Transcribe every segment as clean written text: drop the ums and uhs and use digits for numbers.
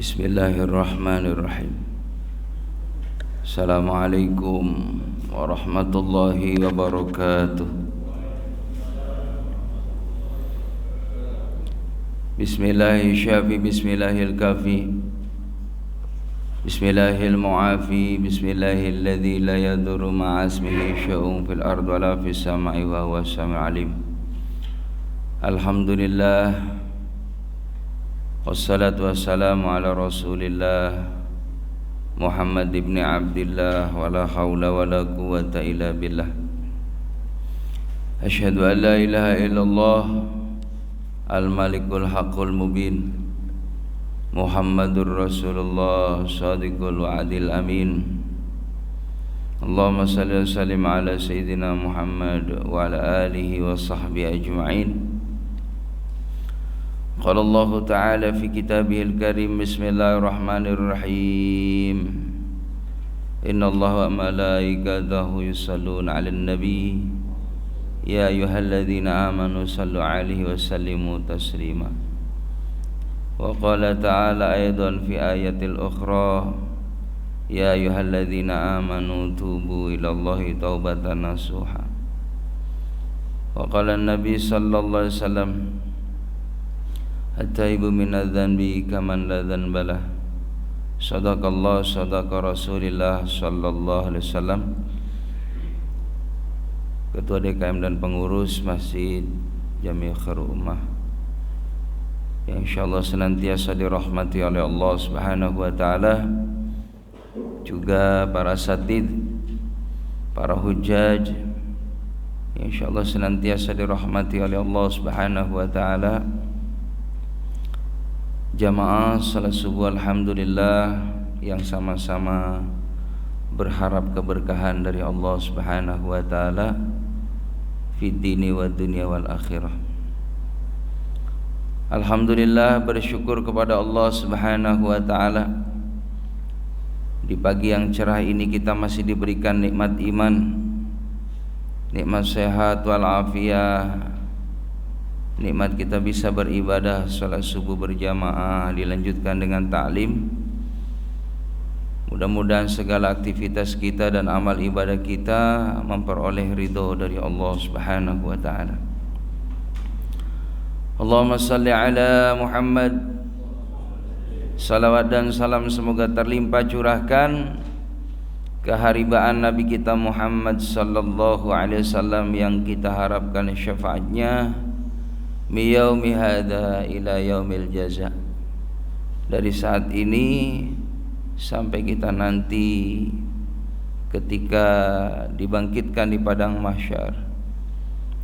Bismillahirrahmanirrahim. Assalamualaikum warahmatullahi wabarakatuh. Bismillahil syafi, bismillahil kafi, bismillahil mu'afi, bismillahil ladzi la yadurru ma'a ismihi syai'un fil ardi wala fis sama'i wa huwas sami'ul alim. Alhamdulillah, wassalatu wassalamu ala rasulillah Muhammad ibn Abdillah, wala hawla wala quwwata illa billah. Asyhadu an la ilaha illallah al-malikul haqqul mubin, Muhammadur rasulullah sadiqul wa'adil amin. Allahumma salli wa sallim ala sayyidina Muhammad wa ala alihi wa sahbihi ajma'in. Qala Allah Ta'ala fi kitabihil karim, bismillahirrahmanirrahim. Inna Allah wa malaikatahu yusalluna 'alan nabi, ya ayyuhalladzina amanu sallu 'alaihi wa sallimu taslima. Wa qala ta'ala aidan fi ayatil ukhra, ya ayyuhalladzina amanu tubu ilallahi taubatan nasuha. Wa qala an-nabi sallallahu alaihi wasallam, at-taibu minadz-dzanbi kaman la dzanbalah. Sadaqallah, sadaqa Rasulillah sallallahu alaihi wasallam. Ketua DKM dan pengurus Masjid Jami' Khairul Ummah yang insyaallah senantiasa dirahmati oleh Allah Subhanahu wa taala, juga para asatidz, para hujjaj yang insyaallah senantiasa dirahmati oleh Allah Subhanahu wa taala. Jamaah salat subuh alhamdulillah yang sama-sama berharap keberkahan dari Allah Subhanahu wa taala fid dini wad dunya wal akhirah. Alhamdulillah, bersyukur kepada Allah Subhanahu wa taala, di pagi yang cerah ini kita masih diberikan nikmat iman, nikmat sehat wal afiyah, nikmat kita bisa beribadah, salat subuh berjamaah, dilanjutkan dengan ta'lim. Mudah-mudahan segala aktivitas kita dan amal ibadah kita memperoleh ridho dari Allah Subhanahu wa taala. Allahumma salli ala Muhammad. Salawat dan salam semoga terlimpah curahkan keharibaan Nabi kita Muhammad sallallahu alaihi wasallam yang kita harapkan syafaatnya mi yaumi hadza ila yaumil jaza, dari saat ini sampai kita nanti ketika dibangkitkan di padang mahsyar.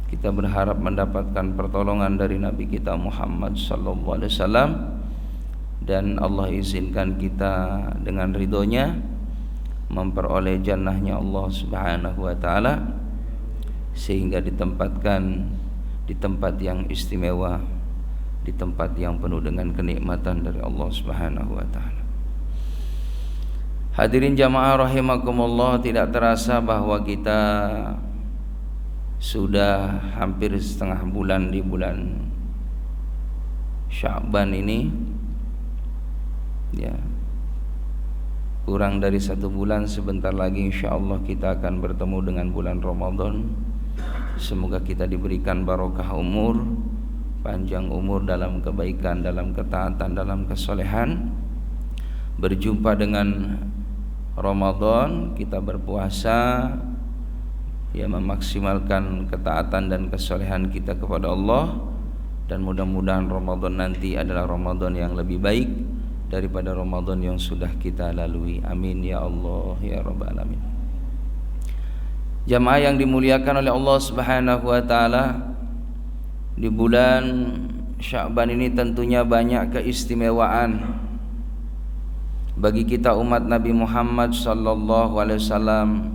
Kita berharap mendapatkan pertolongan dari Nabi kita Muhammad sallallahu alaihi wasallam, dan Allah izinkan kita dengan ridhonya memperoleh jannahnya Allah Subhanahu wa taala, sehingga ditempatkan di tempat yang istimewa, di tempat yang penuh dengan kenikmatan dari Allah Subhanahu wa taala. Hadirin jamaah rahimakumullah, tidak terasa bahwa kita sudah hampir setengah bulan di bulan Sya'ban ini, ya, kurang dari 1 bulan. Sebentar lagi insyaallah kita akan bertemu dengan bulan Ramadan. Semoga kita diberikan barokah umur, panjang umur dalam kebaikan, dalam ketaatan, dalam kesolehan. Berjumpa dengan Ramadan, kita berpuasa, ya, memaksimalkan ketaatan dan kesolehan kita kepada Allah. Dan mudah-mudahan Ramadan nanti adalah Ramadan yang lebih baik daripada Ramadan yang sudah kita lalui. Amin ya Allah ya rabbal alamin. Jamaah yang dimuliakan oleh Allah Subhanahu wa taala, di bulan Sya'ban ini tentunya banyak keistimewaan bagi kita umat Nabi Muhammad sallallahu alaihi wasallam.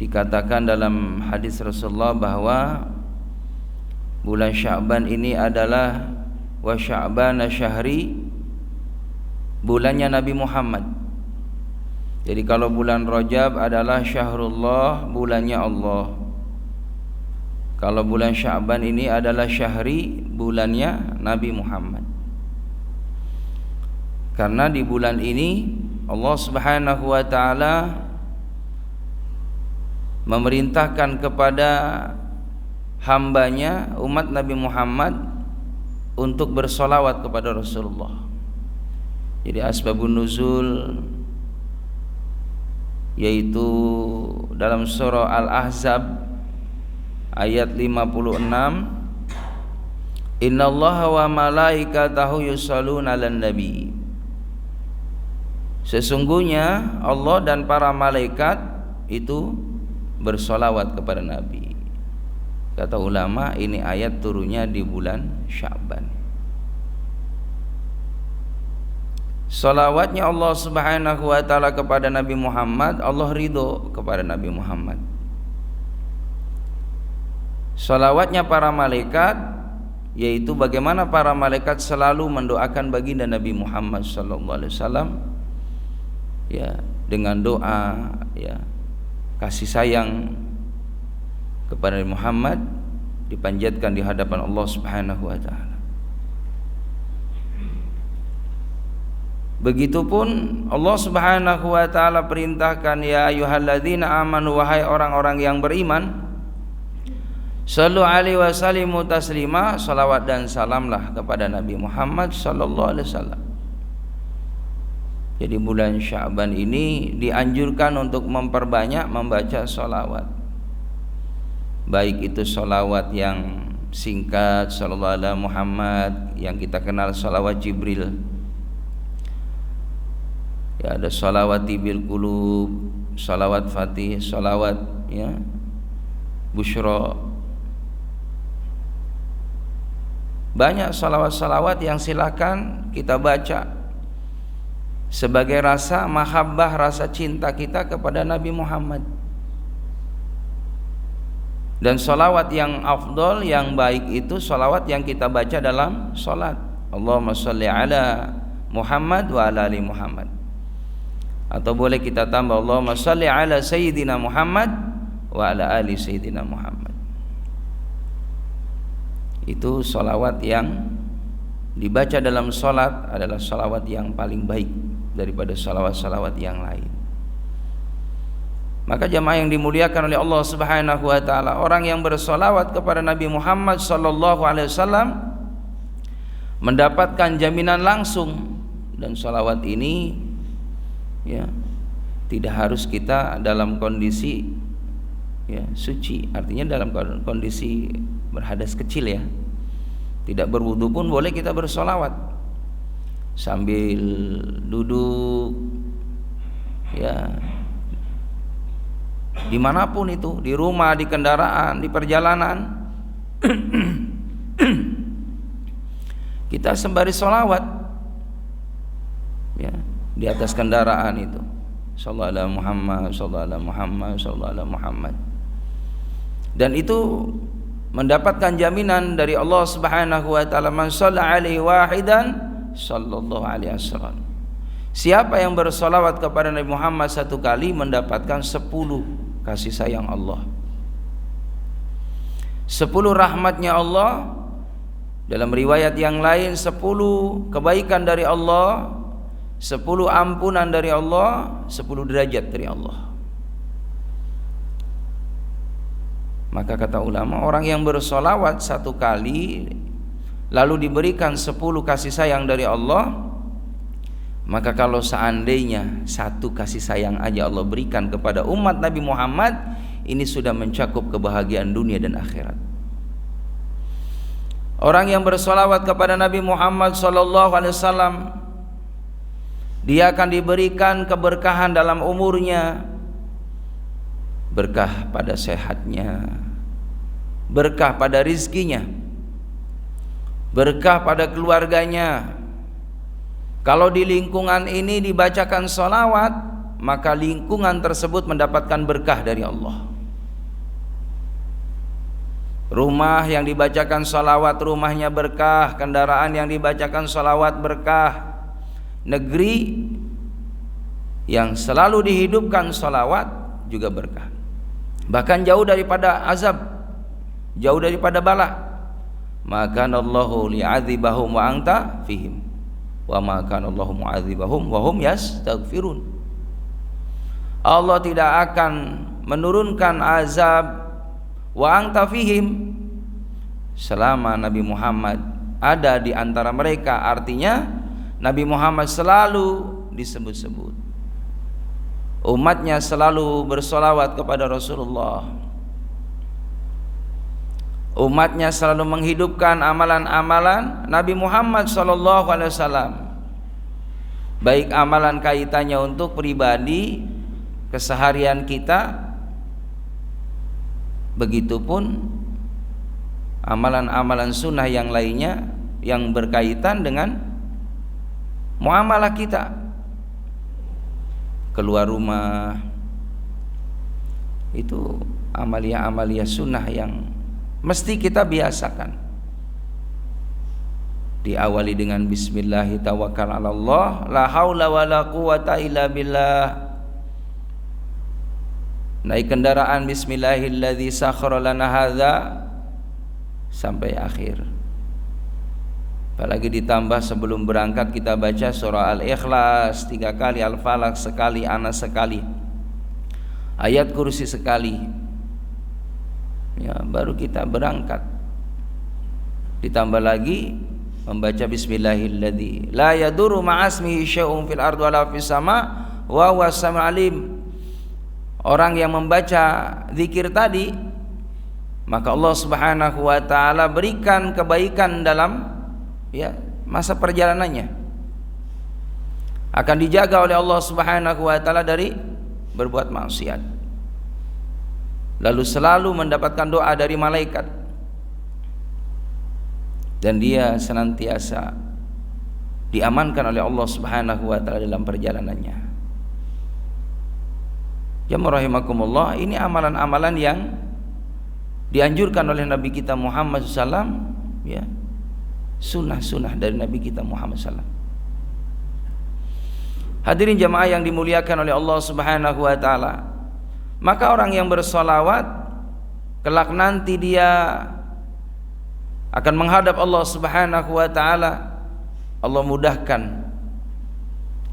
Dikatakan dalam hadis Rasulullah bahwa bulan Sya'ban ini adalah wa Sya'bana syahri, bulannya Nabi Muhammad. Jadi kalau bulan Rajab adalah syahrullah, bulannya Allah. Kalau bulan Sya'ban ini adalah syahri, bulannya Nabi Muhammad. Karena di bulan ini Allah Subhanahu wa taala memerintahkan kepada hambanya umat Nabi Muhammad untuk bersolawat kepada Rasulullah. Jadi asbabun nuzul yaitu dalam surah Al-Ahzab ayat 56, innallaha wa malaikatahu yusholluna 'alan nabi. Sesungguhnya Allah dan para malaikat itu bersolawat kepada Nabi. Kata ulama, ini ayat turunnya di bulan Sya'ban. Salawatnya Allah Subhanahu wa taala kepada Nabi Muhammad, Allah ridho kepada Nabi Muhammad. Salawatnya para malaikat, yaitu bagaimana para malaikat selalu mendoakan baginda Nabi Muhammad sallallahu alaihi wasallam, ya, dengan doa, ya, kasih sayang kepada Nabi Muhammad dipanjatkan di hadapan Allah Subhanahu wa taala. Begitupun Allah Subhanahu wa taala perintahkan, ya ayyuhalladzina amanu, wahai orang-orang yang beriman, sallu alaihi wasallimu taslima, salawat dan salamlah kepada Nabi Muhammad sallallahu alaihi wasallam. Jadi bulan Sya'ban ini dianjurkan untuk memperbanyak membaca salawat. Baik itu salawat yang singkat, sallallahu alaihi Muhammad, yang kita kenal salawat Jibril. Ya, ada salawat bil qulub, salawat fatih, salawat, ya, busyra. Banyak salawat-salawat yang silakan kita baca sebagai rasa mahabbah, rasa cinta kita kepada Nabi Muhammad. Dan salawat yang afdol, yang baik itu salawat yang kita baca dalam salat. Allahumma sholli ala Muhammad wa ala ali Muhammad. Atau boleh kita tambah Allahumma sholli ala sayyidina Muhammad wa ala ali sayyidina Muhammad. Itu salawat yang dibaca dalam salat adalah salawat yang paling baik daripada salawat-salawat yang lain. Maka jamaah yang dimuliakan oleh Allah Subhanahu wa taala, orang yang bersolawat kepada Nabi Muhammad sallallahu alaihi wasallam mendapatkan jaminan langsung. Dan salawat ini, ya, tidak harus kita dalam kondisi, ya, suci, artinya dalam kondisi berhadas kecil, ya, tidak berwudu pun boleh kita bersolawat sambil duduk, ya, dimanapun itu, di rumah, di kendaraan, di perjalanan, kita sembari solawat, ya, di atas kendaraan itu, sallallahu alaihi Muhammad, sallallahu alaihi Muhammad, sallallahu alaihi Muhammad. Dan itu mendapatkan jaminan dari Allah Subhanahu wa taala, man shalla alaihi wahidan sallallahu alaihi wasallam. Siapa yang bersolawat kepada Nabi Muhammad satu kali mendapatkan 10 kasih sayang Allah, 10 rahmatnya Allah. Dalam riwayat yang lain 10 kebaikan dari Allah, 10 ampunan dari Allah, 10 derajat dari Allah. Maka kata ulama, orang yang bersolawat satu kali lalu diberikan 10 kasih sayang dari Allah, maka kalau seandainya 1 kasih sayang aja Allah berikan kepada umat Nabi Muhammad, ini sudah mencakup kebahagiaan dunia dan akhirat. Orang yang bersolawat kepada Nabi Muhammad sallallahu alaihi wasallam, dia akan diberikan keberkahan dalam umurnya, berkah pada sehatnya, berkah pada rizkinya, berkah pada keluarganya. Kalau di lingkungan ini dibacakan salawat, maka lingkungan tersebut mendapatkan berkah dari Allah. Rumah yang dibacakan salawat, rumahnya berkah. Kendaraan yang dibacakan salawat, berkah. Negeri yang selalu dihidupkan salawat juga berkah. Bahkan jauh daripada azab, jauh daripada bala. Maka Allahu li'adzibahum wa anta fihim. wa ma kana Allahu mu'adzibahum wa hum yastaghfirun. Allah tidak akan menurunkan azab wa anta fihim selama Nabi Muhammad ada di antara mereka. Artinya Nabi Muhammad selalu disebut-sebut, umatnya selalu bersolawat kepada Rasulullah, umatnya selalu menghidupkan amalan-amalan Nabi Muhammad SAW, baik amalan kaitannya untuk pribadi keseharian kita, begitupun amalan-amalan sunnah yang lainnya yang berkaitan dengan muamalah kita, keluar rumah, itu amalia-amalia sunnah yang mesti kita biasakan. Diawali dengan bismillah tawakkal 'ala Allah, la haula wala quwata illa billah. Naik kendaraan bismillahilladzi sakhkhara lana hadza sampai akhir. Apalagi ditambah sebelum berangkat kita baca surah Al-Ikhlas 3 kali, Al-Falaq sekali, Anas sekali, ayat kursi sekali, ya, baru kita berangkat. Ditambah lagi membaca bismillahilladzi la yadurru ma'asmihi syai'un fil ardi wala fis sama wa huwas samiul alim. Orang yang membaca zikir tadi, maka Allah Subhanahu wa taala berikan kebaikan dalam masa perjalanannya, akan dijaga oleh Allah Subhanahu wa taala dari berbuat maksiat, lalu selalu mendapatkan doa dari malaikat, dan dia senantiasa diamankan oleh Allah Subhanahu wa taala dalam perjalanannya. Jamaah rahimakumullah, ini amalan-amalan yang dianjurkan oleh Nabi kita Muhammad SAW, ya, sunnah-sunnah dari Nabi kita Muhammad SAW. Hadirin jamaah yang dimuliakan oleh Allah Subhanahu wa taala, maka orang yang bersolawat kelak nanti dia akan menghadap Allah Subhanahu wa taala. Allah mudahkan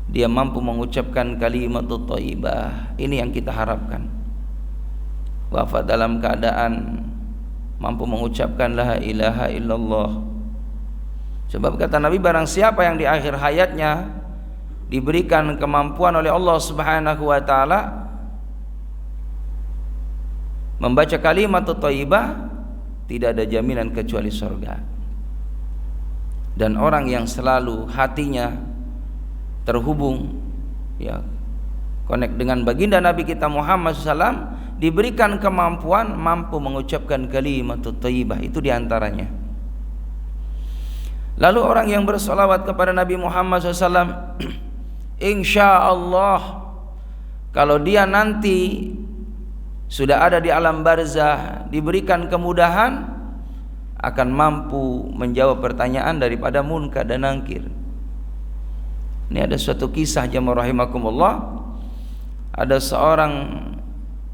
dia mampu mengucapkan kalimatut thayyibah. Ini yang kita harapkan, wafat dalam keadaan mampu mengucapkan la ilaha illallah. Sebab kata Nabi, barang siapa yang di akhir hayatnya diberikan kemampuan oleh Allah Subhanahu wa taala membaca kalimatut thayyibah, tidak ada jaminan kecuali surga. Dan orang yang selalu hatinya terhubung, ya, connect dengan baginda Nabi kita Muhammad SAW, diberikan kemampuan mampu mengucapkan kalimatut thayyibah, itu diantaranya. Lalu orang yang bersolawat kepada Nabi Muhammad SAW, insya Allah kalau dia nanti sudah ada di alam barzah, diberikan kemudahan, akan mampu menjawab pertanyaan daripada munkar dan nakir. Ini ada suatu kisah jamaah rahimakumullah. Ada seorang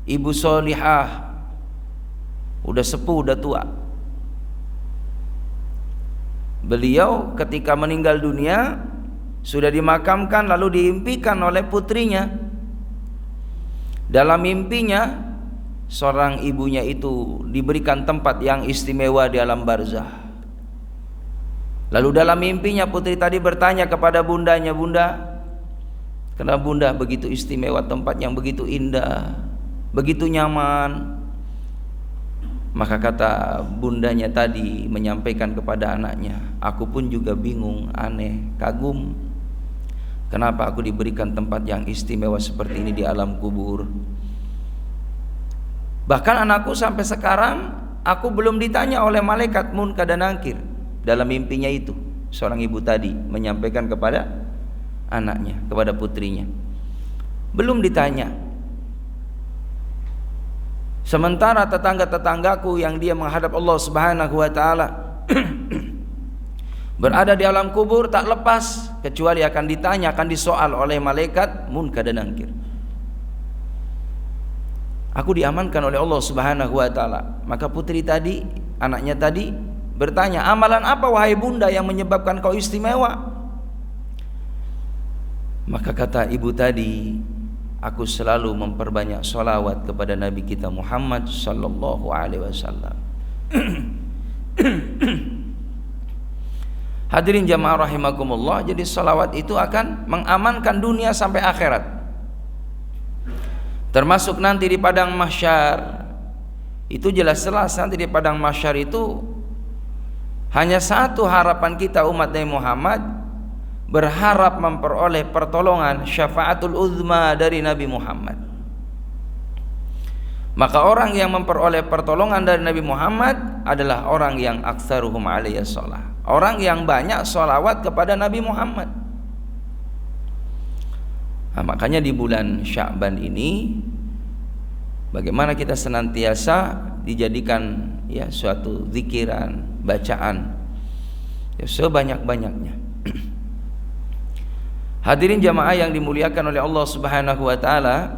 ibu solihah, udah sepuh, udah tua. Beliau ketika meninggal dunia sudah dimakamkan, lalu diimpikan oleh putrinya. Dalam mimpinya seorang ibunya itu diberikan tempat yang istimewa di alam barzah. Lalu dalam mimpinya putri tadi bertanya kepada bundanya, "Bunda, kenapa bunda begitu istimewa, tempat yang begitu indah, begitu nyaman?" Maka kata bundanya tadi menyampaikan kepada anaknya, "Aku pun juga bingung, aneh, kagum. Kenapa aku diberikan tempat yang istimewa seperti ini di alam kubur? Bahkan anakku sampai sekarang aku belum ditanya oleh malaikat munkar dan nakir." Dalam mimpinya itu seorang ibu tadi menyampaikan kepada anaknya, kepada putrinya, belum ditanya. Sementara tetangga-tetanggaku yang dia menghadap Allah Subhanahu wa taala berada di alam kubur, tak lepas kecuali akan ditanya, akan disoal oleh malaikat munkar dan nakir. Aku diamankan oleh Allah Subhanahu wa taala. Maka putri tadi, anaknya tadi bertanya, "Amalan apa wahai bunda yang menyebabkan kau istimewa?" Maka kata ibu tadi, aku selalu memperbanyak sholawat kepada Nabi kita Muhammad sallallahu alaihi wasallam. Hadirin jamaah rahimakumullah, jadi sholawat itu akan mengamankan dunia sampai akhirat. Termasuk nanti di padang mahsyar. Itu jelas-jelas nanti di padang mahsyar itu hanya satu harapan kita umat Nabi Muhammad, berharap memperoleh pertolongan syafaatul uzma dari Nabi Muhammad. Maka orang yang memperoleh pertolongan dari Nabi Muhammad adalah orang yang aktsaruhum alaihi shalah, orang yang banyak sholawat kepada Nabi Muhammad. Nah, makanya di bulan Sya'ban ini bagaimana kita senantiasa dijadikan ya suatu zikiran, bacaan ya sebanyak-banyaknya. Hadirin jamaah yang dimuliakan oleh Allah Subhanahu wa taala,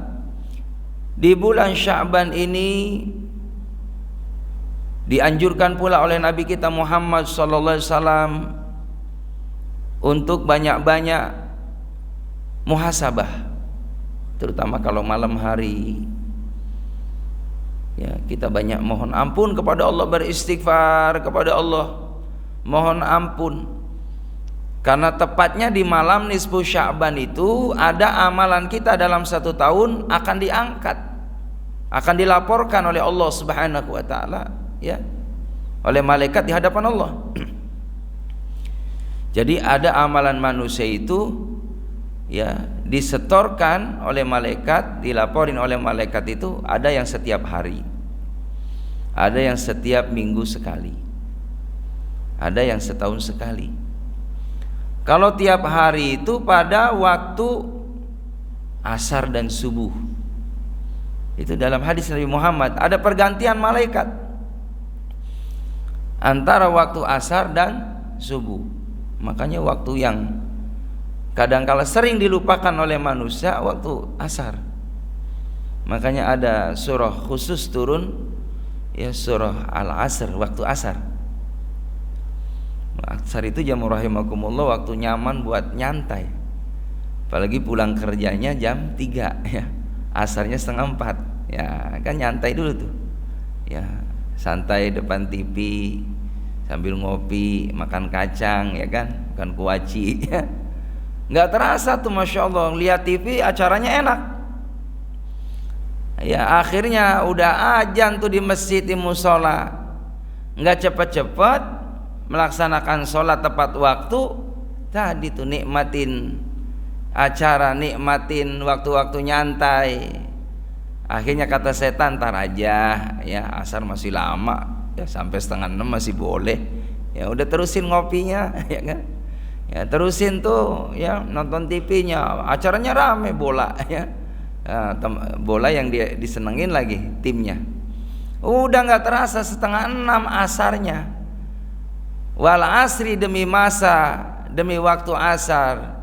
di bulan Sya'ban ini dianjurkan pula oleh Nabi kita Muhammad sallallahu alaihi wasallam untuk banyak-banyak muhasabah, terutama kalau malam hari. Ya, kita banyak mohon ampun kepada Allah, beristighfar kepada Allah, mohon ampun. Karena tepatnya di malam nisfu Sya'ban itu ada amalan kita dalam satu tahun akan diangkat, akan dilaporkan oleh Allah Subhanahu wa taala, ya, oleh malaikat di hadapan Allah. Jadi ada amalan manusia itu ya disetorkan oleh malaikat, dilaporin oleh malaikat itu, ada yang setiap hari, ada yang setiap minggu sekali, ada yang setahun sekali. Kalau tiap hari itu pada waktu asar dan subuh. Itu dalam hadis Nabi Muhammad ada pergantian malaikat antara waktu asar dan subuh. Makanya waktu yang kadangkala sering dilupakan oleh manusia waktu asar. Makanya ada surah khusus turun, ya surah Al-Asr, waktu asar. Asar itu jam rahimakumullah, waktu nyaman buat nyantai. Apalagi pulang kerjanya jam 3 ya. Asarnya 3:30. Ya, kan nyantai dulu tuh. Ya, santai depan TV sambil ngopi, makan kacang ya kan, makan kuaci ya. Nggak terasa tuh Masya Allah, lihat TV acaranya enak. Ya akhirnya udah azan tuh di masjid, di musola, nggak cepet-cepet melaksanakan sholat tepat waktu. Tadi tuh nikmatin acara, nikmatin waktu-waktu nyantai. Akhirnya kata setan, ntar aja ya, asar masih lama ya, sampai 5:30 masih boleh. Ya udah terusin ngopinya ya kan. Ya terusin tuh ya nonton TV-nya, acaranya rame, bola ya, bola yang dia disenengin lagi timnya. Udah nggak terasa 5:30 asarnya. Wal asri, demi masa, demi waktu asar,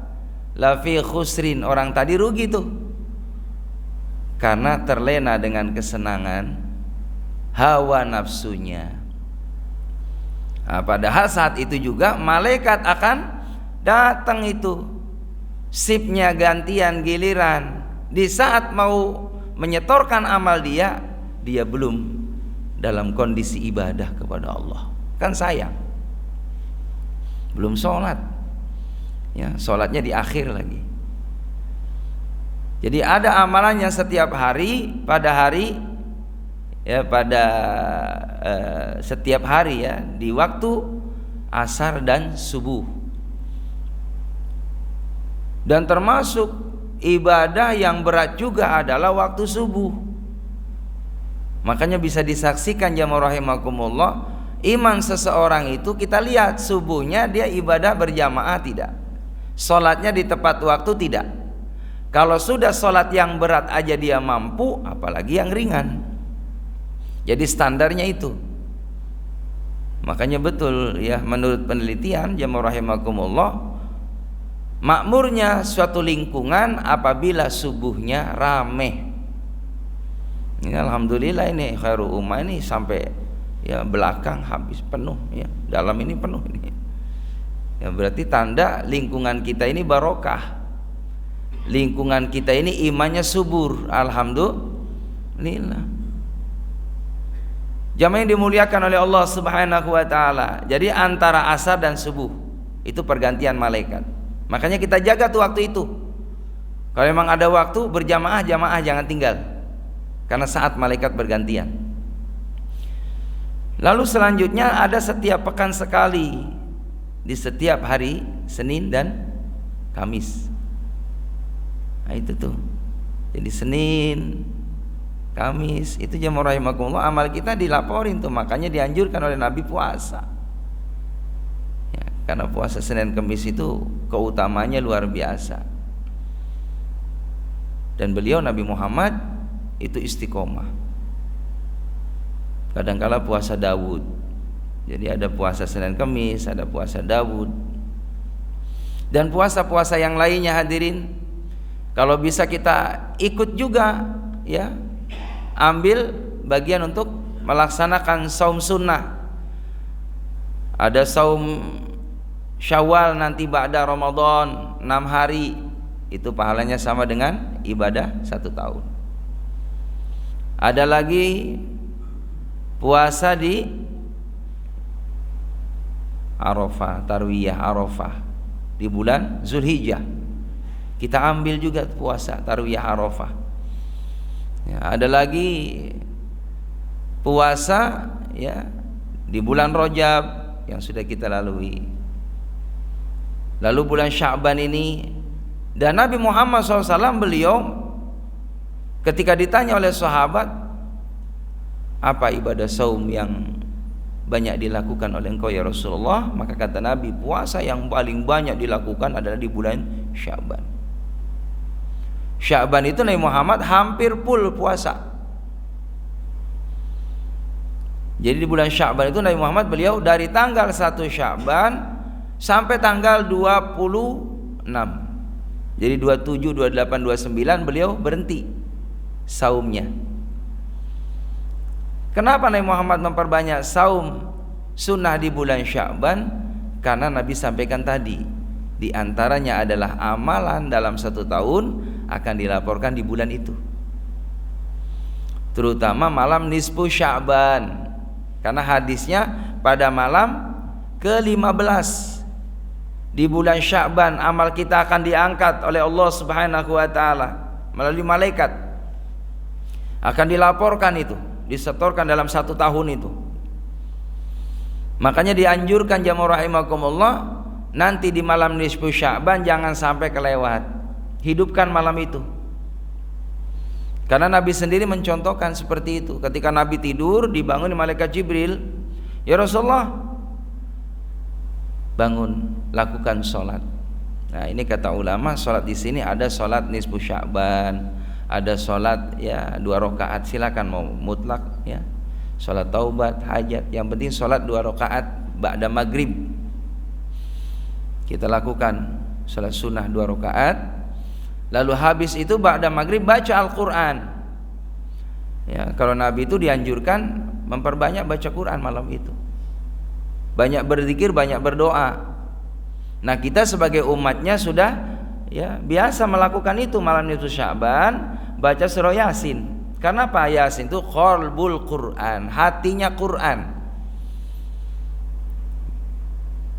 lafi khusrin, orang tadi rugi tuh karena terlena dengan kesenangan hawa nafsunya. Nah, padahal saat itu juga malaikat akan datang, itu sipnya gantian giliran. Di saat mau menyetorkan amal dia belum dalam kondisi ibadah kepada Allah, kan sayang, belum sholat ya, sholatnya di akhir lagi. Jadi ada amalannya setiap hari, pada hari ya, pada setiap hari ya, di waktu asar dan subuh. Dan termasuk ibadah yang berat juga adalah waktu subuh. Makanya bisa disaksikan jamaah rahimakumullah, iman seseorang itu kita lihat subuhnya dia ibadah berjamaah tidak, sholatnya di tepat waktu tidak. Kalau sudah sholat yang berat aja dia mampu, apalagi yang ringan. Jadi standarnya itu. Makanya betul ya, menurut penelitian jamaah rahimakumullah, makmurnya suatu lingkungan apabila subuhnya rame. Ini alhamdulillah, ini Khairul Ummah ini sampai ya belakang habis penuh ya, dalam ini penuh ini. Ya berarti tanda lingkungan kita ini barokah. lingkungan kita ini imannya subur, alhamdulillah. Jamaah yang dimuliakan oleh Allah Subhanahu wa taala. Jadi antara asar dan subuh itu pergantian malaikat. Makanya kita jaga tuh waktu itu. Kalau memang ada waktu berjamaah, jamaah jangan tinggal. Karena saat malaikat bergantian. Lalu selanjutnya ada setiap pekan sekali, di setiap hari Senin dan Kamis. Nah itu tuh. Jadi Senin, Kamis itu jamaah rahimakumullah, amal kita dilaporin tuh. Makanya dianjurkan oleh Nabi puasa ya, karena puasa Senin Kamis itu keutamanya luar biasa. Dan beliau Nabi Muhammad itu istiqomah. Kadangkala puasa Daud. Jadi ada puasa Senin Kamis, ada puasa Daud. Dan puasa-puasa yang lainnya hadirin, kalau bisa kita ikut juga ya, ambil bagian untuk melaksanakan saum sunnah. Ada saum Syawal nanti ba'da Ramadan 6 hari, itu pahalanya sama dengan ibadah 1 tahun. Ada lagi puasa di Arafah, Tarwiyah Arafah di bulan Zulhijjah. Kita ambil juga puasa Tarwiyah Arafah. Ya, ada lagi puasa ya di bulan Rajab yang sudah kita lalui. Lalu bulan Sya'ban ini, dan Nabi Muhammad SAW beliau ketika ditanya oleh sahabat, apa ibadah saum yang banyak dilakukan oleh engkau ya Rasulullah? Maka kata Nabi, puasa yang paling banyak dilakukan adalah di bulan Sya'ban. Sya'ban itu Nabi Muhammad hampir full puasa. Jadi di bulan Sya'ban itu Nabi Muhammad beliau dari tanggal 1 Sya'ban sampai tanggal 26. Jadi 27, 28, 29 beliau berhenti saumnya. Kenapa Nabi Muhammad memperbanyak saum sunnah di bulan Sya'ban? Karena Nabi sampaikan tadi, di antaranya adalah amalan dalam 1 tahun akan dilaporkan di bulan itu, terutama malam nisfu Sya'ban, karena hadisnya pada malam ke-15 di bulan Sya'ban amal kita akan diangkat oleh Allah Subhanahu wa taala melalui malaikat, akan dilaporkan itu, disetorkan dalam 1 tahun itu. Makanya dianjurkan jamaah rahimakumullah, nanti di malam nisfu Sya'ban jangan sampai kelewat. Hidupkan malam itu. Karena Nabi sendiri mencontohkan seperti itu. Ketika Nabi tidur, dibangun malaikat Jibril, ya Rasulullah, bangun, lakukan sholat. Nah ini kata ulama, sholat di sini ada sholat nisfu Sya'ban, ada sholat ya 2 rakaat, silakan mau mutlak ya, sholat taubat, hajat, yang penting sholat 2 rakaat ba'da maghrib. Kita lakukan sholat sunnah 2 rakaat, lalu habis itu ba'da maghrib baca Al-Quran ya. Kalau Nabi itu dianjurkan memperbanyak baca Quran malam itu, banyak berzikir, banyak berdoa. Nah kita sebagai umatnya sudah ya biasa melakukan itu malam itu Sya'ban, baca surah Yasin. Karena apa? Yasin itu qalbul Quran, hatinya Quran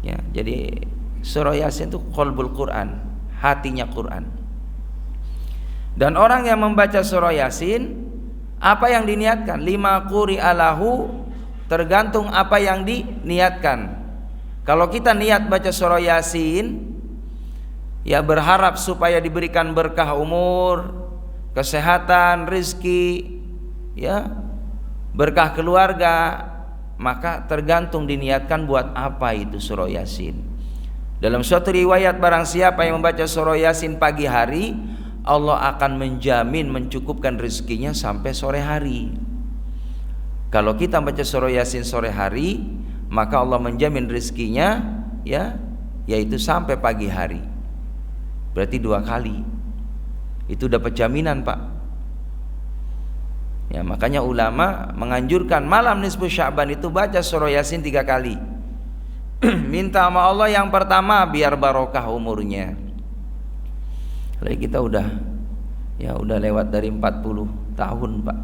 ya. Jadi surah Yasin itu qalbul Quran, hatinya Quran. Dan orang yang membaca surah Yasin, apa yang diniatkan? 5 quri'alahu, tergantung apa yang diniatkan. Kalau kita niat baca surah Yasin ya berharap supaya diberikan berkah umur, kesehatan, rizki ya, berkah keluarga, maka tergantung diniatkan buat apa itu surah Yasin. Dalam suatu riwayat, barang siapa yang membaca surah Yasin pagi hari, Allah akan menjamin mencukupkan rezekinya sampai sore hari. Kalau kita baca surah Yasin sore hari, maka Allah menjamin rezekinya ya, yaitu sampai pagi hari. Berarti 2 kali. Itu dapat jaminan, Pak. Ya, makanya ulama menganjurkan malam nisfu Sya'ban itu baca surah Yasin 3 kali. Minta sama Allah yang pertama biar barokah umurnya. Kalau kita udah lewat dari 40 tahun, Pak.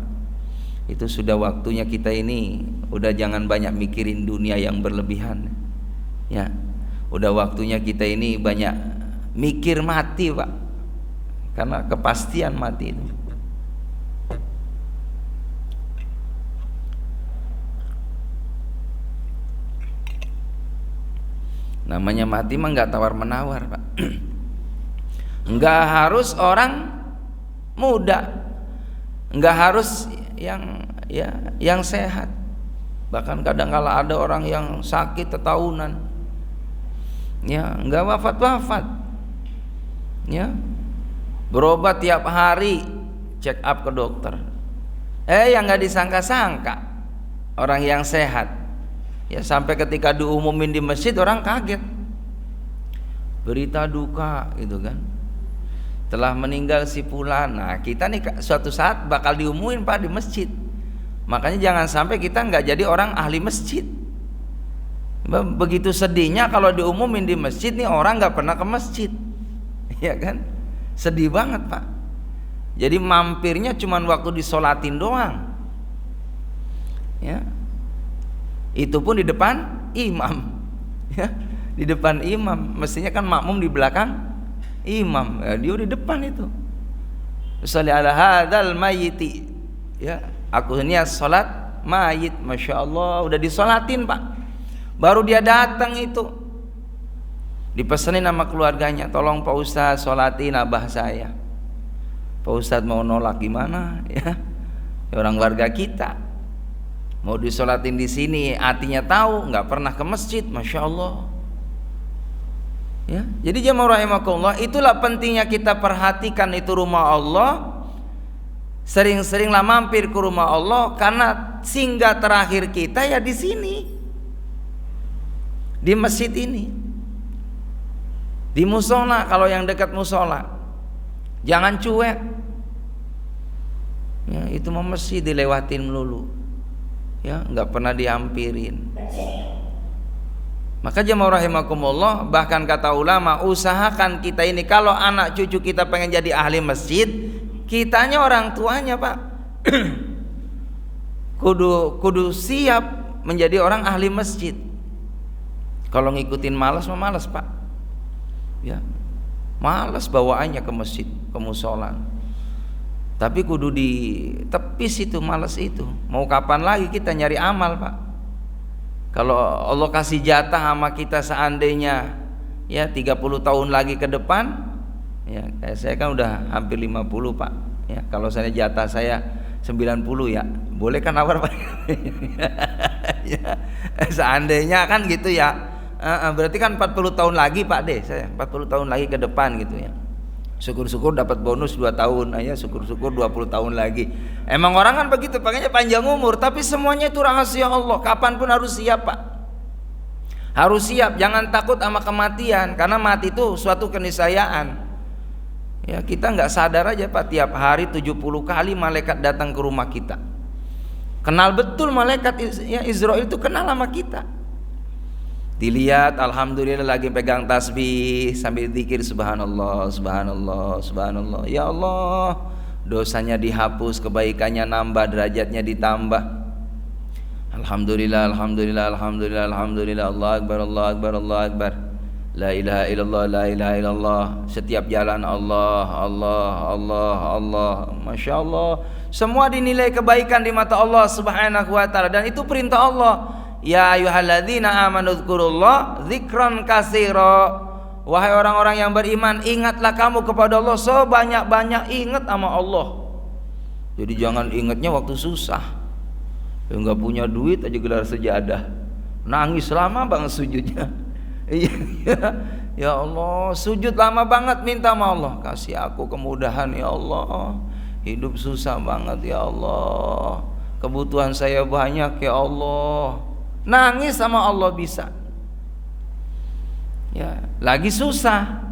Itu sudah waktunya kita ini udah jangan banyak mikirin dunia yang berlebihan. Ya. Udah waktunya kita ini banyak mikir mati, Pak. Karena kepastian mati itu. Namanya mati mah nggak tawar-menawar, Pak. Nggak harus orang muda, nggak harus yang sehat. Bahkan kadang kala ada orang yang sakit setahunan, ya nggak wafat, ya berobat tiap hari, check up ke dokter. Yang nggak disangka-sangka orang yang sehat, ya sampai ketika diumumin di masjid orang kaget, berita duka gitu kan, telah meninggal si fulan. Nah kita nih suatu saat bakal diumumin, Pak, di masjid. Makanya jangan sampai kita nggak jadi orang ahli masjid. Begitu sedihnya kalau diumumin di masjid nih orang nggak pernah ke masjid, ya kan? Sedih banget, Pak. Jadi mampirnya cuman waktu disolatin doang, ya. Itu pun di depan imam, ya. Di depan imam, mestinya kan makmum di belakang imam, ya, dia di depan itu. Sholli ala hadzal mayyiti, ya. Aku niat salat mayit, masya Allah, udah disolatin, Pak. Baru dia datang itu, dipesenin sama keluarganya, tolong Pak Ustadz solatin abah saya. Pak Ustadz mau nolak gimana, ya? Orang warga kita mau disolatin di sini, artinya tahu, nggak pernah ke masjid, masya Allah. Ya, jadi jamaah rahimakumullah, itulah pentingnya kita perhatikan itu rumah Allah. Sering-seringlah mampir ke rumah Allah, karena singgah terakhir kita ya di sini, di masjid ini, di musola. Kalau yang dekat musola, jangan cuek. Ya, itu mau masjid dilewatin melulu, ya nggak pernah dihampirin. Maka jamaah rahimakumullah, bahkan kata ulama, usahakan kita ini kalau anak cucu kita pengen jadi ahli masjid, kitanya orang tuanya, Pak, kudu siap menjadi orang ahli masjid. Kalau ngikutin malas mah malas, Pak, ya malas bawaannya ke masjid, ke musola. Tapi kudu ditepis itu malas itu. Mau kapan lagi kita nyari amal, Pak? Kalau Allah kasih jatah sama kita seandainya ya 30 tahun lagi ke depan, ya saya kan udah hampir 50, Pak, ya kalau saya jatah saya 90, ya boleh kan nawar, Pak? Ya, seandainya kan gitu ya, berarti kan 40 tahun lagi, Pak deh, saya 40 tahun lagi ke depan gitu ya. Syukur-syukur dapat bonus 2 tahun aja, syukur-syukur 20 tahun lagi. Emang orang kan begitu, pengennya panjang umur, tapi semuanya itu rahasia Allah. Kapanpun harus siap, Pak. Harus siap, jangan takut sama kematian, karena mati itu suatu keniscayaan. Ya, kita nggak sadar aja, Pak, tiap hari 70 kali malaikat datang ke rumah kita. Kenal betul malaikat ya, Israil itu kenal sama kita. Dilihat, alhamdulillah lagi pegang tasbih sambil zikir, subhanallah, subhanallah, subhanallah. Ya Allah, dosanya dihapus, kebaikannya nambah, derajatnya ditambah. Alhamdulillah, alhamdulillah, alhamdulillah, alhamdulillah. Allah akbar, Allah akbar, Allah akbar. La ilaha illallah, la ilaha illallah. Setiap jalan Allah, Allah, Allah, Allah. Masya Allah, semua dinilai kebaikan di mata Allah subhanahu wa ta'ala. Dan itu perintah Allah. Ya ayyuhalladzina amanu dzkurullah dzikran katsira. Wahai orang-orang yang beriman, ingatlah kamu kepada Allah sebanyak-banyak, ingat sama Allah. Jadi jangan ingatnya waktu susah. Ya enggak punya duit aja gelar sejadah, nangis lama banget sujudnya. Ya Allah, sujud lama banget minta sama Allah, kasih aku kemudahan ya Allah. Hidup susah banget ya Allah. Kebutuhan saya banyak ya Allah. Nangis sama Allah bisa. Ya, lagi susah,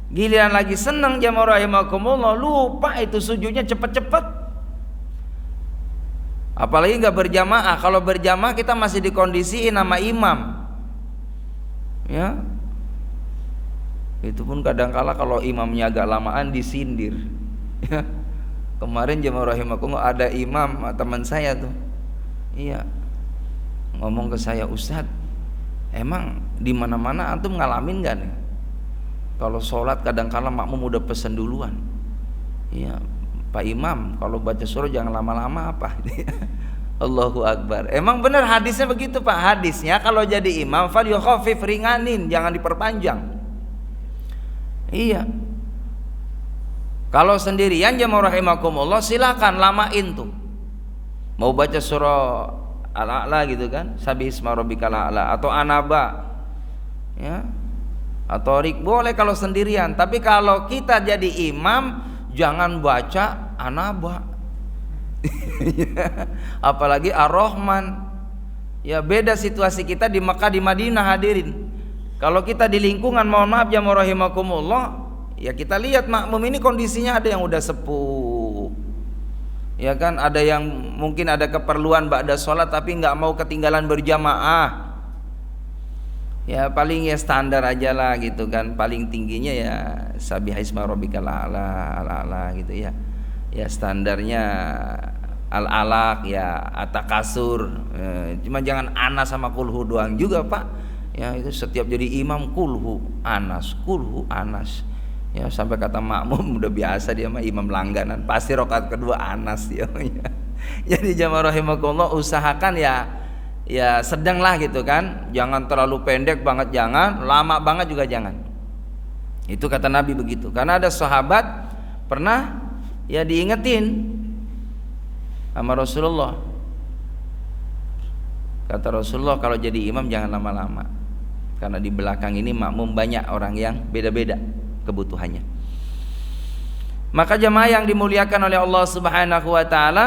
giliran lagi senang jamaah rahimakumullah, lupa itu sujudnya cepet-cepet. Apalagi nggak berjamaah. Kalau berjamaah kita masih dikondisiin sama imam. Ya. Itu pun kadangkala kalau imamnya agak lamaan disindir. Ya. Kemarin jemaah rahimakumullah ada imam teman saya tuh. Iya. Ngomong ke saya, "Ustaz, emang di mana-mana antum ngalamin enggak nih? Kalau sholat kadangkala makmum udah pesen duluan. Iya, Pak Imam, kalau baca surah jangan lama-lama apa?" Allahu Akbar. Emang benar hadisnya begitu Pak. Hadisnya kalau jadi imam fal yukhafif, ringanin, jangan diperpanjang. Iya. Kalau sendirian jemaah rahimakumullah silakan lamain tuh. Mau baca surah Al-A'la gitu kan, Sabbihisma rabbikal a'la atau Anaba. Ya. Atau Rik boleh kalau sendirian, tapi kalau kita jadi imam jangan baca Anaba. Apalagi Ar-Rahman. Ya beda situasi kita di Mekah di Madinah hadirin. Kalau kita di lingkungan, mohon maaf jamaah rahimakumullah, ya kita lihat makmum ini kondisinya ada yang udah sepuh, ya kan, ada yang mungkin ada keperluan ba'da sholat tapi nggak mau ketinggalan berjamaah. Ya paling ya standar aja lah gitu kan, paling tingginya ya Sabbihisma rabbikal a'la, al-a'la gitu ya. Ya standarnya al-alaq ya atakasur, cuma jangan anas sama kulhu doang juga Pak. Ya itu setiap jadi imam kulhu anas ya, sampai kata makmum udah biasa dia mah imam langganan, pasti rakaat kedua anas ya. Jadi jamaah rahimakumullah usahakan ya sedang lah gitu kan, jangan terlalu pendek banget, jangan lama banget juga jangan. Itu kata Nabi begitu, karena ada sahabat pernah ya diingetin sama Rasulullah. Kata Rasulullah, kalau jadi imam jangan lama-lama, karena di belakang ini makmum banyak orang yang beda-beda kebutuhannya. Maka jemaah yang dimuliakan oleh Allah Subhanahu wa taala,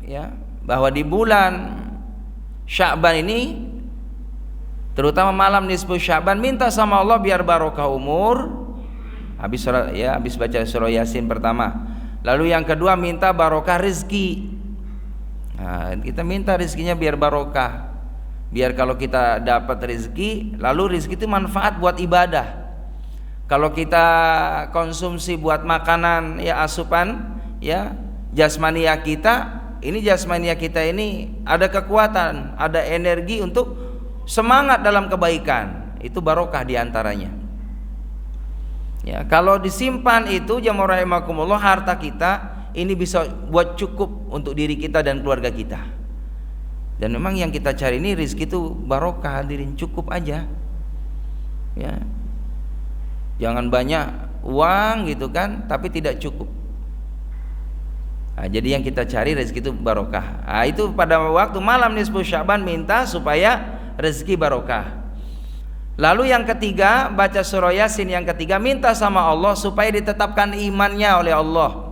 ya, bahwa di bulan Sya'ban ini, terutama malam nisfu Sya'ban, minta sama Allah biar barokah umur. Habis baca surah Yasin pertama. Lalu yang kedua minta barokah rezeki. Nah, kita minta rezekinya biar barokah. Biar kalau kita dapat rezeki, lalu rezeki itu manfaat buat ibadah. Kalau kita konsumsi buat makanan ya asupan ya jasmania kita, ini jasmania kita ini ada kekuatan, ada energi untuk semangat dalam kebaikan. Itu barokah diantaranya. Ya, kalau disimpan itu jamaah rahimakumullah, harta kita ini bisa buat cukup untuk diri kita dan keluarga kita. Dan memang yang kita cari ini rezeki itu barokah, hadirin, cukup aja. Ya. Jangan banyak uang gitu kan, tapi tidak cukup. Nah, jadi yang kita cari rezeki itu barokah. Nah, itu pada waktu malam nisfu Sya'ban minta supaya rezeki barokah. Lalu yang ketiga, baca surah Yasin yang ketiga, minta sama Allah supaya ditetapkan imannya oleh Allah.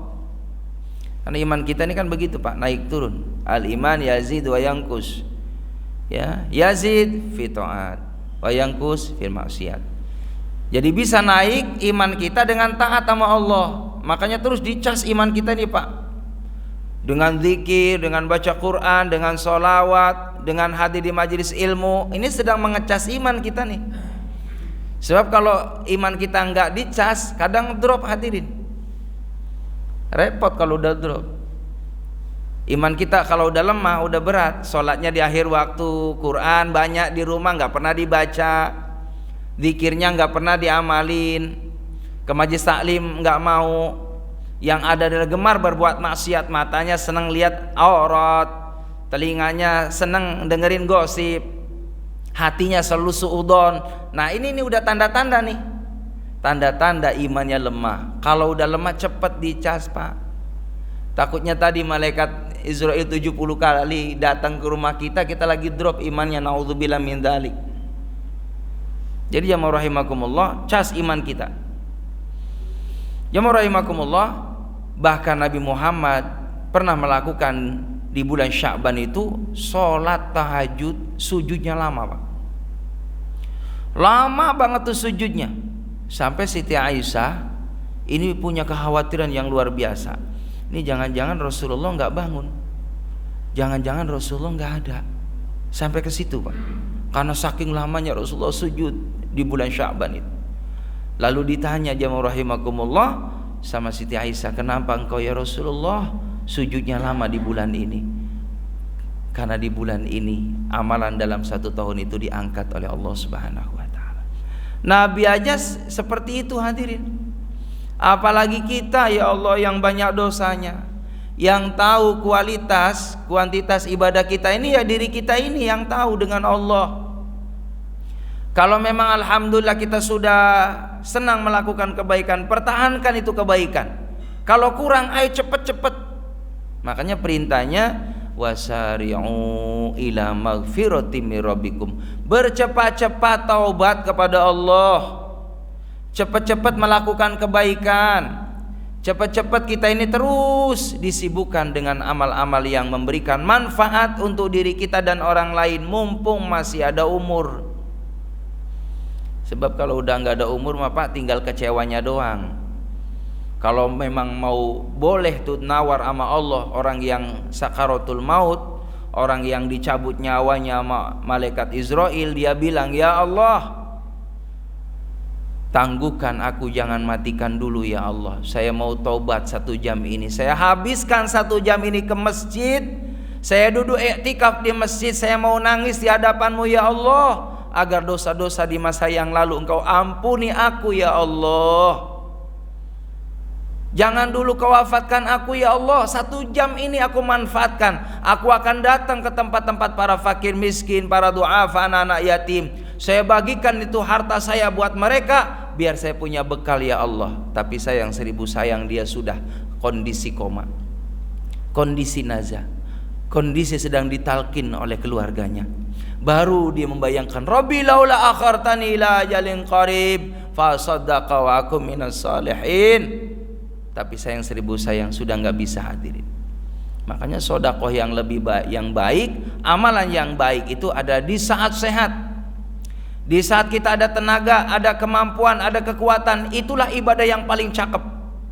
Karena iman kita ini kan begitu Pak, naik turun. Al-iman yazid wa yanqus. Ya, yazid fi ta'at wa yanqus fil maksiat. Jadi bisa naik iman kita dengan taat sama Allah. Makanya terus dicas iman kita nih Pak. Dengan zikir, dengan baca Quran, dengan sholawat, dengan hadir di majelis ilmu. Ini sedang mengecas iman kita nih. Sebab kalau iman kita enggak dicas, kadang drop hadirin. Repot kalau udah drop. Iman kita kalau udah lemah, udah berat. Sholatnya di akhir waktu, Quran banyak di rumah nggak pernah dibaca, zikirnya nggak pernah diamalin, ke majelis taklim nggak mau, yang ada adalah gemar berbuat maksiat, matanya senang lihat aurat, telinganya senang dengerin gosip, hatinya selalu suudon. Nah ini udah tanda-tanda nih, tanda-tanda imannya lemah. Kalau udah lemah cepat dicas Pak. Takutnya tadi malaikat Israel 70 kali datang ke rumah kita, kita lagi drop imannya, naudzubillah min dzalik. Jadi jamaah rahimakumullah, cas iman kita. Jamaah rahimakumullah, bahkan Nabi Muhammad pernah melakukan di bulan Sya'ban itu sholat tahajud, sujudnya lama Pak. Lama banget tuh sujudnya. Sampai Siti Aisyah ini punya kekhawatiran yang luar biasa. Ini jangan-jangan Rasulullah nggak bangun, jangan-jangan Rasulullah nggak ada. Sampai ke situ Pak, karena saking lamanya Rasulullah sujud di bulan Sya'ban itu. Lalu ditanya jamaah rahimakumullah sama Siti Aisyah, kenapa engkau ya Rasulullah sujudnya lama di bulan ini? Karena di bulan ini amalan dalam 1 tahun itu diangkat oleh Allah Subhanahu wa ta'ala. Nabi aja seperti itu hadirin, apalagi kita ya Allah yang banyak dosanya. Yang tahu kuantitas ibadah kita ini ya diri kita ini yang tahu dengan Allah. Kalau memang alhamdulillah kita sudah senang melakukan kebaikan, pertahankan itu kebaikan. Kalau kurang, ayo cepet-cepet. Makanya perintahnya wasari'u ila maghfiratin mir rabbikum, bercepat-cepat taubat kepada Allah, cepat-cepat melakukan kebaikan. Cepat-cepat kita ini terus disibukkan dengan amal-amal yang memberikan manfaat untuk diri kita dan orang lain mumpung masih ada umur. Sebab kalau udah nggak ada umur mah Pak tinggal kecewanya doang. Kalau memang mau boleh tuh nawar sama Allah, orang yang sakaratul maut, orang yang dicabut nyawanya sama malaikat Israel, dia bilang, ya Allah, tangguhkan aku, jangan matikan dulu ya Allah. Saya mau taubat 1 jam ini. Saya habiskan 1 jam ini ke masjid. Saya duduk iktikaf di masjid. Saya mau nangis di hadapanmu ya Allah, agar dosa-dosa di masa yang lalu Engkau ampuni aku ya Allah. Jangan dulu kau wafatkan aku ya Allah. 1 jam ini aku manfaatkan. Aku akan datang ke tempat-tempat para fakir miskin, para du'afa, anak-anak yatim. Saya bagikan itu harta saya buat mereka, biar saya punya bekal ya Allah. Tapi sayang 1000 sayang, dia sudah kondisi koma, kondisi nazar, kondisi sedang ditalkin oleh keluarganya. Baru dia membayangkan, Rabbi laula akhartani ila ajalin qarib fa saddaqa wa akum minas salihin. Tapi sayang 1000 sayang sudah nggak bisa hadirin. Makanya sedekah yang lebih baik, yang baik, amalan yang baik itu ada di saat sehat. Di saat kita ada tenaga, ada kemampuan, ada kekuatan, itulah ibadah yang paling cakep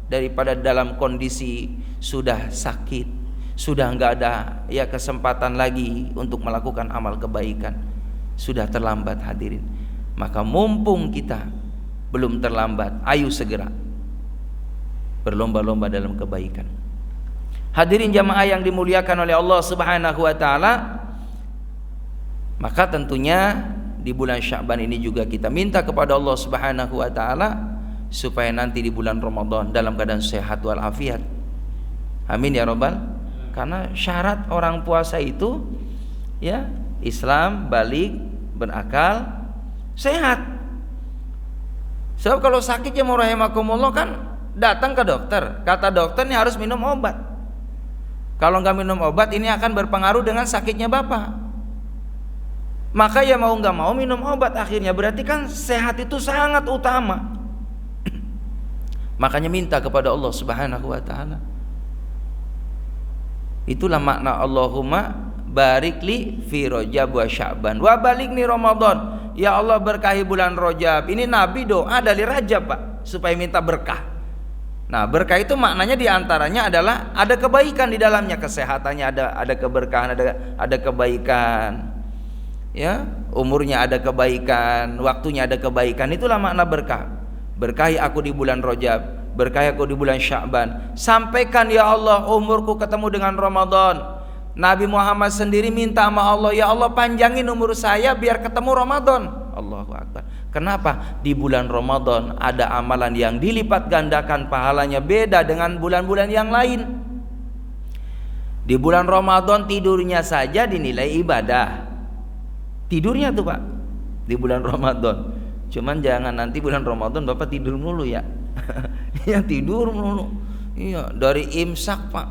daripada dalam kondisi sudah sakit, sudah nggak ada ya kesempatan lagi untuk melakukan amal kebaikan, sudah terlambat hadirin. Maka mumpung kita belum terlambat, ayo segera berlomba-lomba dalam kebaikan. Hadirin jamaah yang dimuliakan oleh Allah Subhanahu wa taala, maka tentunya di bulan Sya'ban ini juga kita minta kepada Allah Subhanahu wa taala supaya nanti di bulan Ramadan dalam keadaan sehat walafiat. Amin ya rabbal. Karena syarat orang puasa itu ya Islam, balik, berakal, sehat. Sebab kalau sakit ya rahimakumullah kan datang ke dokter, kata dokter ini harus minum obat. Kalau nggak minum obat ini akan berpengaruh dengan sakitnya bapak. Maka ya mau nggak mau minum obat akhirnya, berarti kan sehat itu sangat utama. Makanya minta kepada Allah Subhanahu wa taala. Itulah makna Allahumma barik li fi Rajab wa Sya'ban wa balighni Ramadan. Ya Allah berkahi bulan Rajab. Ini Nabi doa dari Rajab Pak, supaya minta berkah. Nah, berkah itu maknanya diantaranya adalah ada kebaikan di dalamnya, kesehatannya ada keberkahan, ada kebaikan, ya, umurnya ada kebaikan, waktunya ada kebaikan. Itulah makna berkah. Berkahi aku di bulan Rajab, berkahi aku di bulan Sya'ban. Sampaikan ya Allah umurku ketemu dengan Ramadan. Nabi Muhammad sendiri minta sama Allah, ya Allah panjangin umur saya biar ketemu Ramadan. Allahu Akbar. Kenapa? Di bulan Ramadan ada amalan yang dilipat gandakan pahalanya, beda dengan bulan-bulan yang lain. Di bulan Ramadan tidurnya saja dinilai ibadah. Tidurnya tuh Pak, di bulan Ramadan. Cuman jangan nanti bulan Ramadan Bapak tidur mulu ya. Ya tidur mulu. Iya, dari imsak Pak.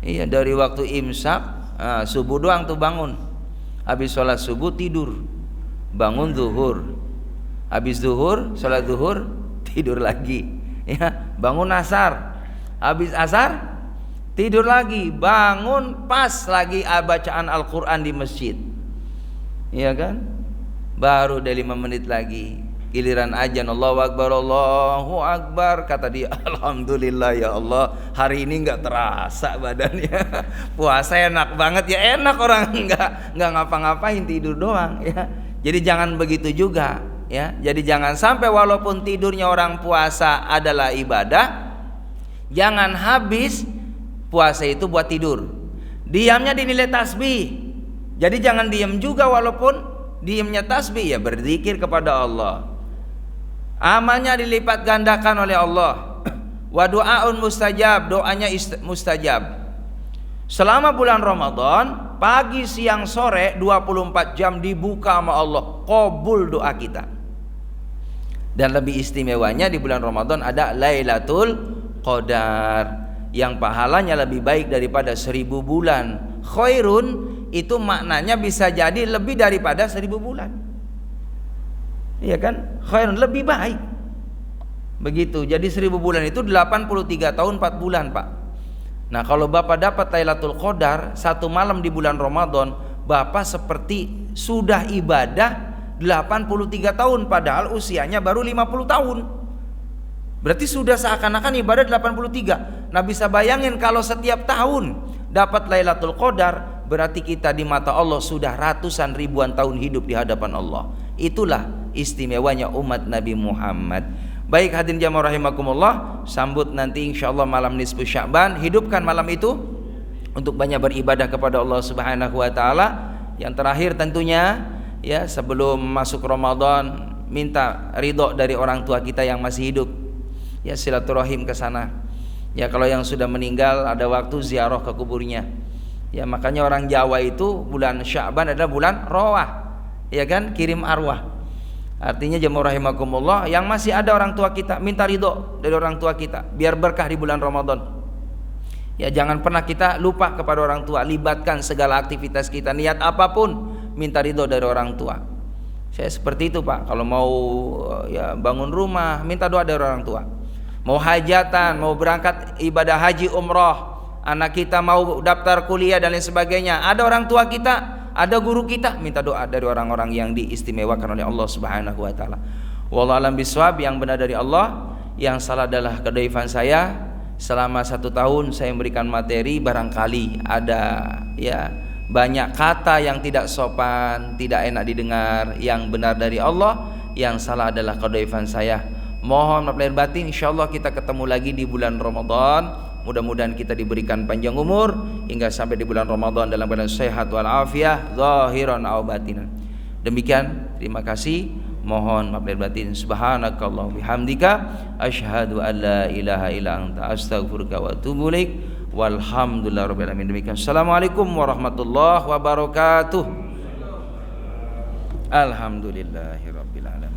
Iya, dari waktu imsak, subuh doang tuh bangun. Habis sholat subuh tidur. Bangun zuhur. Habis zuhur, sholat zuhur, tidur lagi. Ya, bangun asar. Habis asar, tidur lagi. Bangun pas lagi bacaan Al-Quran di masjid. Iya kan? Baru dari 5 menit lagi giliran azan, Allahu Akbar, Allahu Akbar. Kata dia, alhamdulillah ya Allah, hari ini nggak terasa badannya. Puasa enak banget ya, enak orang nggak ngapa-ngapain, tidur doang ya. Jadi jangan begitu juga. ya. Jadi jangan sampai walaupun tidurnya orang puasa adalah ibadah, jangan habis puasa itu buat tidur. Diamnya dinilai tasbih. Jadi jangan diam juga walaupun diamnya tasbih, ya berzikir kepada Allah. Amalnya dilipat gandakan oleh Allah. Wa du'aun mustajab, doanya mustajab. Selama bulan Ramadan, pagi, siang, sore 24 jam dibuka sama Allah, qabul doa kita. Dan lebih istimewanya di bulan Ramadan ada Lailatul Qadar yang pahalanya lebih baik daripada 1000 bulan. Khairun itu maknanya bisa jadi lebih daripada 1000 bulan. Iya kan? Khairun lebih baik. Begitu. Jadi 1000 bulan itu 83 tahun 4 bulan, Pak. Nah, kalau Bapak dapat Lailatul Qadar satu malam di bulan Ramadan, Bapak seperti sudah ibadah 83 tahun padahal usianya baru 50 tahun. Berarti sudah seakan-akan ibadah 83. Nah, bisa bayangin kalau setiap tahun dapat Lailatul Qadar, berarti kita di mata Allah sudah ratusan ribuan tahun hidup di hadapan Allah. Itulah istimewanya umat Nabi Muhammad. Baik hadirin jamaah rahimakumullah, sambut nanti insyaallah malam nisfu Sya'ban, hidupkan malam itu untuk banyak beribadah kepada Allah Subhanahu wa taala. Yang terakhir tentunya ya, sebelum masuk Ramadan, minta ridho dari orang tua kita yang masih hidup. Ya, silaturahim ke sana. Ya, kalau yang sudah meninggal ada waktu ziarah ke kuburnya. Ya, makanya orang Jawa itu bulan Sya'ban adalah bulan Rawah. Ya kan, kirim arwah. Artinya jemaah rahimakumullah, yang masih ada orang tua kita, minta ridho dari orang tua kita biar berkah di bulan Ramadan. Ya, jangan pernah kita lupa kepada orang tua, libatkan segala aktivitas kita, niat apapun minta ridho dari orang tua. Saya seperti itu, Pak. Kalau mau ya bangun rumah, minta doa dari orang tua. Mau hajatan, mau berangkat ibadah haji umroh, anak kita mau daftar kuliah dan lain sebagainya, ada orang tua kita, ada guru kita, minta doa dari orang-orang yang diistimewakan oleh Allah Subhanahu wa taala. Wallahu a'lam bishawab, yang benar dari Allah, yang salah adalah kedaifan saya. Selama 1 tahun saya memberikan materi, barangkali ada ya banyak kata yang tidak sopan, tidak enak didengar. Yang benar dari Allah, yang salah adalah kedaifan saya. Mohon maaf lahir batin. Insyaallah kita ketemu lagi di bulan Ramadan. Mudah-mudahan kita diberikan panjang umur hingga sampai di bulan Ramadan dalam keadaan sehat wal afiah, zahiran aw batinan. Demikian, terima kasih. Mohon maaf lahir batin. Subhanakallah bihamdika asyhadu an la ilaha illa anta astaghfiruka wa atubu ilaik. Walhamdulillahirabbil alamin. Demikian. Assalamualaikum warahmatullahi wabarakatuh. Alhamdulillahirabbil alamin.